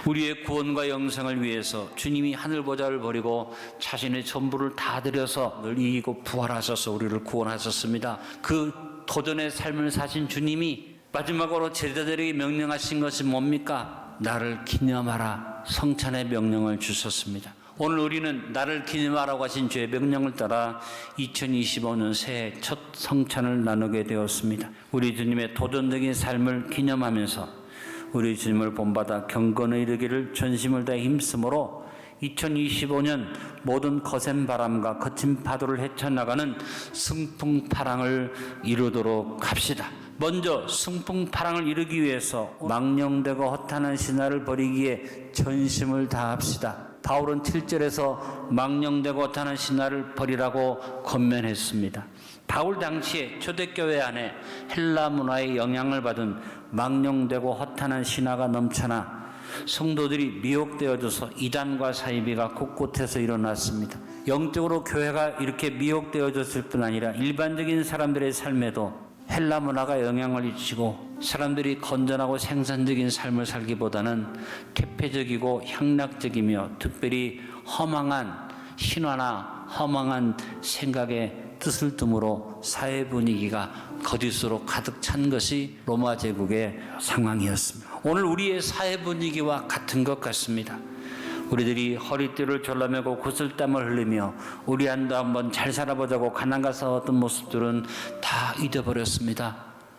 우리의 구원과 영생을 위해서 주님이 하늘 보좌를 버리고 자신의 전부를 다 드려서 늘 이기고 부활하셔서 우리를 구원하셨습니다. 그 도전의 삶을 사신 주님이 마지막으로 제자들에게 명령하신 것이 뭡니까? 나를 기념하라. 성찬의 명령을 주셨습니다. 오늘 우리는 나를 기념하라고 하신 주의 명령을 따라 2025년 새해 첫 성찬을 나누게 되었습니다. 우리 주님의 도전적인 삶을 기념하면서 우리 주님을 본받아 경건에 이르기를 전심을 다해 힘쓰므로 2025년 모든 거센 바람과 거친 파도를 헤쳐나가는 승풍파랑을 이루도록 합시다. 먼저 승풍파랑을 이루기 위해서 망령되고 허탄한 신화를 버리기에 전심을 다합시다. 바울은 7절에서 망령되고 허탄한 신화를 버리라고 권면했습니다. 바울 당시에 초대교회 안에 헬라 문화의 영향을 받은 망령되고 허탄한 신화가 넘쳐나 성도들이 미혹되어져서 이단과 사이비가 곳곳에서 일어났습니다. 영적으로 교회가 이렇게 미혹되어졌을 뿐 아니라 일반적인 사람들의 삶에도 헬라 문화가 영향을 미치고 사람들이 건전하고 생산적인 삶을 살기보다는 퇴폐적이고 향락적이며 특별히 허망한 신화나 허망한 생각에 뜻을 둠으로 사회 분위기가 거짓으로 가득 찬 것이 로마 제국의 상황이었습니다. 오늘 우리의 사회 분위기와 같은 것 같습니다. 우리들이 허리띠를 졸라매고 구슬땀을 흘리며 우리 안도 한번 잘 살아보자고 가난과 싸웠던 모습들은 다 잊어버렸습니다.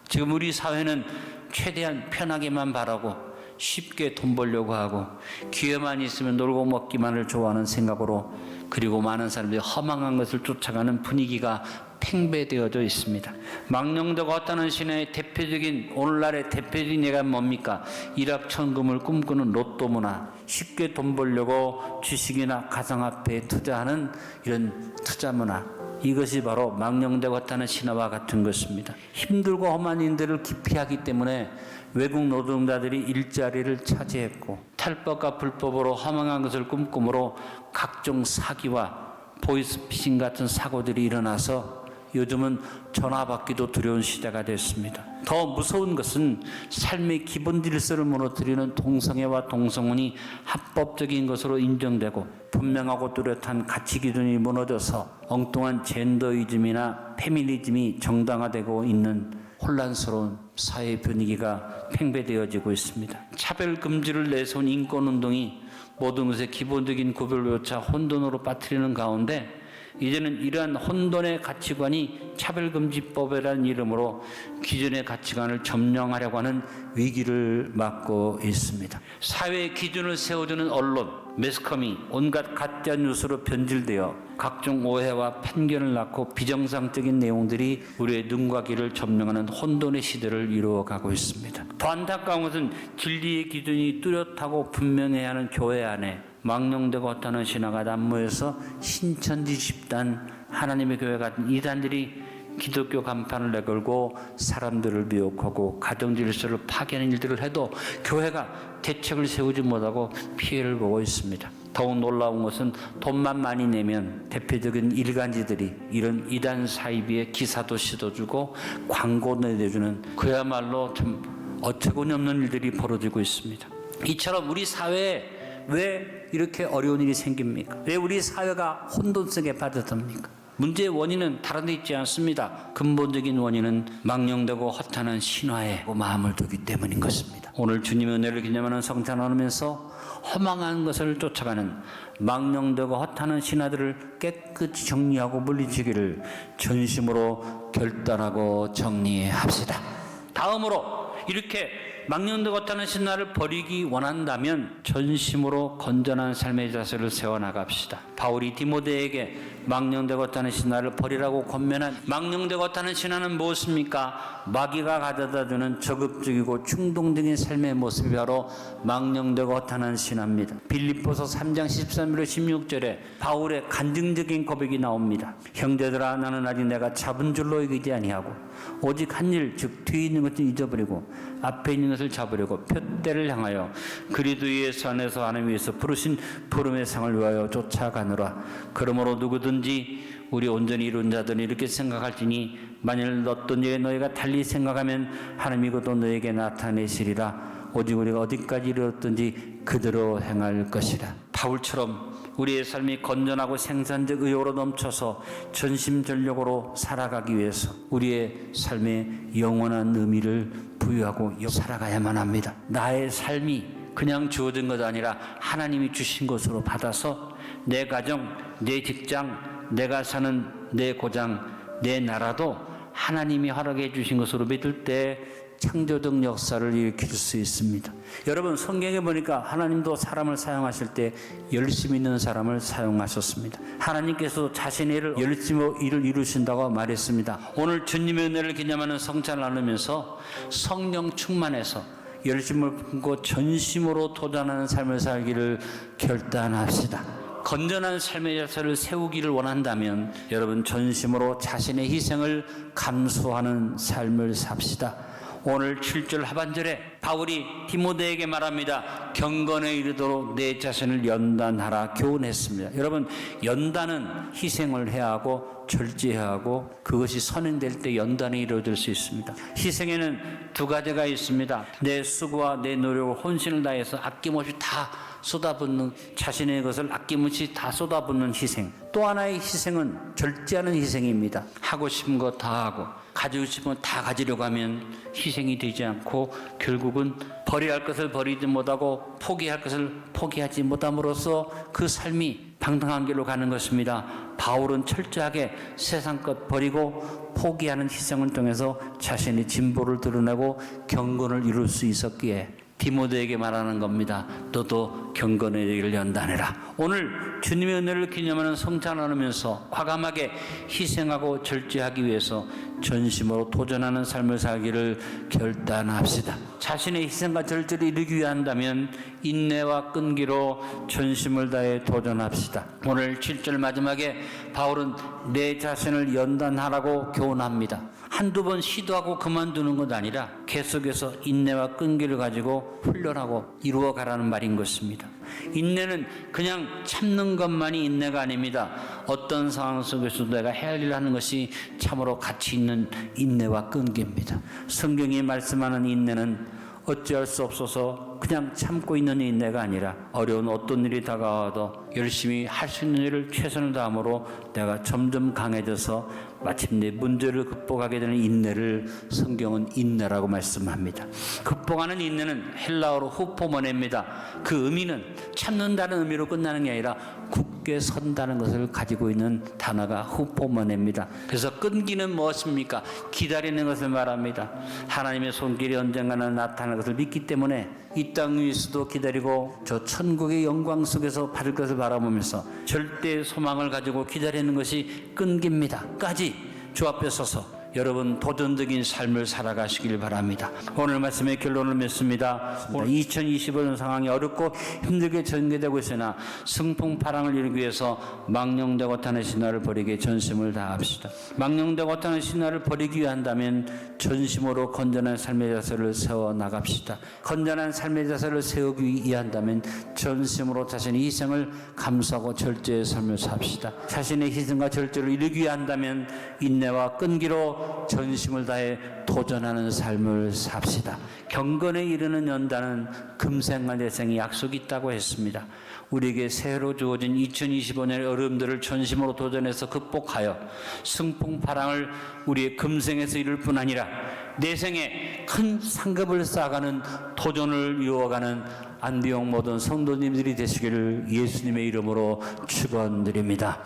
지금 우리 사회는 최대한 편하게만 바라고 쉽게 돈 벌려고 하고 기회만 있으면 놀고 먹기만을 좋아하는 생각으로, 그리고 많은 사람들이 허망한 것을 쫓아가는 분위기가 팽배되어져 있습니다. 망령되고 허탄한 신화의 대표적인, 오늘날의 대표적인 예가 뭡니까? 일확천금을 꿈꾸는 로또 문화, 쉽게 돈 벌려고 주식이나 가상화폐에 투자하는 이런 투자 문화, 이것이 바로 망령되고 허탄한 신화와 같은 것입니다. 힘들고 험한 일들을 기피하기 때문에 외국 노동자들이 일자리를 차지했고 탈법과 불법으로 허망한 것을 꿈꾸므로 각종 사기와 보이스피싱 같은 사고들이 일어나서 요즘은 전화 받기도 두려운 시대가 됐습니다. 더 무서운 것은 삶의 기본 질서를 무너뜨리는 동성애와 동성혼이 합법적인 것으로 인정되고 분명하고 뚜렷한 가치 기준이 무너져서 엉뚱한 젠더이즘이나 페미니즘이 정당화되고 있는 혼란스러운 사회 분위기가 팽배되어지고 있습니다. 차별금지를 내세운 인권운동이 모든 것의 기본적인 구별조차 혼돈으로 빠뜨리는 가운데 이제는 이러한 혼돈의 가치관이 차별금지법이라는 이름으로 기존의 가치관을 점령하려고 하는 위기를 맞고 있습니다. 사회의 기준을 세워주는 언론, 매스컴이 온갖 가짜 뉴스로 변질되어 각종 오해와 편견을 낳고 비정상적인 내용들이 우리의 눈과 귀를 점령하는 혼돈의 시대를 이루어가고 있습니다. 더 안타까운 것은 진리의 기준이 뚜렷하고 분명해야 하는 교회 안에 망령되고 허탄한 신화가 난무해서 신천지 집단, 하나님의 교회 같은 이단들이 기독교 간판을 내걸고 사람들을 미혹하고 가정 질서를 파괴하는 일들을 해도 교회가 대책을 세우지 못하고 피해를 보고 있습니다. 더욱 놀라운 것은 돈만 많이 내면 대표적인 일간지들이 이런 이단 사이비에 기사도 씌워주고 광고 내주는, 그야말로 참 어처구니 없는 일들이 벌어지고 있습니다. 이처럼 우리 사회에 왜 이렇게 어려운 일이 생깁니까? 왜 우리 사회가 혼돈 속에 빠져듭니까? 문제의 원인은 다른 데 있지 않습니다. 근본적인 원인은 망령되고 허탄한 신화에 마음을 두기 때문인 것입니다. 오늘 주님의 은혜를 기념하는 성찬을 나누면서 허망한 것을 쫓아가는 망령되고 허탄한 신화들을 깨끗이 정리하고 물리치기를 전심으로 결단하고 정리합시다. 다음으로 이렇게 망령되고 허탄한 신화를 버리기 원한다면 전심으로 건전한 삶의 자세를 세워나갑시다. 바울이 디모데에게 망령되고 허탄한 신화를 버리라고 권면한 망령되고 허탄한 신화는 무엇입니까? 마귀가 가져다주는 저급적이고 충동적인 삶의 모습이 바로 망령되고 허탄한 신화입니다. 빌립보서 3장 13절 16절에 바울의 간증적인 고백이 나옵니다. 형제들아, 나는 아직 내가 잡은 줄로 여기지 아니하고 오직 한 일, 즉 뒤에 있는 것을 잊어버리고 앞에 있는 것을 잡으려고 표대를 향하여 그리스도 안에서 하나님 위에서 부르신 부름의 상을 위하여 쫓아가느라. 그러므로 누구든지 우리 온전히 이룬 자들은 이렇게 생각할지니 만일 어떤 일에 너희가 달리 생각하면 하나님이 곧 너희에게 나타내시리라. 오직 우리가 어디까지 이르렀든지 그대로 행할 것이라. 바울처럼 우리의 삶이 건전하고 생산적 의욕으로 넘쳐서 전심전력으로 살아가기 위해서 우리의 삶에 영원한 의미를 부여하고 살아가야만 합니다. 나의 삶이 그냥 주어진 것 아니라 하나님이 주신 것으로 받아서 내 가정, 내 직장, 내가 사는 내 고장, 내 나라도 하나님이 허락해 주신 것으로 믿을 때 창조적 역사를 일으킬 수 있습니다. 여러분, 성경에 보니까 하나님도 사람을 사용하실 때 열심히 있는 사람을 사용하셨습니다. 하나님께서 자신의 일을 열심히 일을 이루신다고 말했습니다. 오늘 주님의 은혜를 기념하는 성찬을 나누면서 성령 충만해서 열심을 품고 전심으로 도전하는 삶을 살기를 결단합시다. 건전한 삶의 자세를 세우기를 원한다면 여러분, 전심으로 자신의 희생을 감수하는 삶을 삽시다. 오늘 7절 하반절에 바울이 디모데에게 말합니다. 경건에 이르도록 내 자신을 연단하라 교훈했습니다. 여러분, 연단은 희생을 해야 하고 절제해야 하고 그것이 선행될 때 연단이 이루어질 수 있습니다. 희생에는 두 가지가 있습니다. 내 수고와 내 노력을 혼신을 다해서 아낌없이 다 쏟아붓는, 자신의 것을 아낌없이 다 쏟아붓는 희생. 또 하나의 희생은 절제하는 희생입니다. 하고 싶은 거 다 하고 가지고 싶은 거 다 가지려고 하면 희생이 되지 않고 결국은 버려야 할 것을 버리지 못하고 포기할 것을 포기하지 못함으로써 그 삶이 방탕한 길로 가는 것입니다. 바울은 철저하게 세상 것 버리고 포기하는 희생을 통해서 자신의 진보를 드러내고 경건을 이룰 수 있었기에 디모데에게 말하는 겁니다. 너도 경건의 길을 연단해라. 오늘 주님의 은혜를 기념하는 성찬을 나누면서 과감하게 희생하고 절제하기 위해서 전심으로 도전하는 삶을 살기를 결단합시다. 자신의 희생과 절제를 이루기 위한다면 인내와 끈기로 전심을 다해 도전합시다. 오늘 7절 마지막에 바울은 내 자신을 연단하라고 교훈합니다. 한두 번 시도하고 그만두는 것 아니라 계속해서 인내와 끈기를 가지고 훈련하고 이루어가라는 말인 것입니다. 인내는 그냥 참는 것만이 인내가 아닙니다. 어떤 상황 속에서도 내가 해야 할 일을 하는 것이 참으로 가치 있는 인내와 끈기입니다. 성경이 말씀하는 인내는 어찌할 수 없어서 그냥 참고 있는 인내가 아니라 어려운 어떤 일이 다가와도 열심히 할 수 있는 일을 최선을 다함으로 내가 점점 강해져서 마침내 문제를 극복하게 되는 인내를 성경은 인내라고 말씀합니다. 극복하는 인내는 헬라어로 후포모네입니다. 그 의미는 참는다는 의미로 끝나는 게 아니라 굳게 선다는 것을 가지고 있는 단어가 후포모네입니다. 그래서 끈기는 무엇입니까? 기다리는 것을 말합니다. 하나님의 손길이 언젠가는 나타날 것을 믿기 때문에 이 땅 위에서도 기다리고 저 천국의 영광 속에서 받을 것을 바라보면서 절대 소망을 가지고 기다리는 것이 끈기입니다. 까지 주 앞에 서서 여러분 도전적인 삶을 살아가시길 바랍니다. 오늘 말씀의 결론을 맺습니다. 2025년 상황이 어렵고 힘들게 전개되고 있으나 승풍파랑을 이루기 위해서 망령되고 타는 신화를 버리게 전심을 다합시다. 망령되고 타는 신화를 버리기 위한다면 전심으로 건전한 삶의 자세를 세워나갑시다. 건전한 삶의 자세를 세우기 위한다면 전심으로 자신의 희생을 감수하고 절제의 삶을 삽시다. 자신의 희생과 절제를 이루기 위한다면 인내와 끈기로 전심을 다해 도전하는 삶을 삽시다. 경건에 이르는 연단은 금생과 내생의 약속이 있다고 했습니다. 우리에게 새로 주어진 2025년의 어려움들을 전심으로 도전해서 극복하여 승풍파랑을 우리의 금생에서 이룰 뿐 아니라 내생에 큰 상급을 쌓아가는 도전을 이루어가는 안디옥 모든 성도님들이 되시기를 예수님의 이름으로 축원드립니다.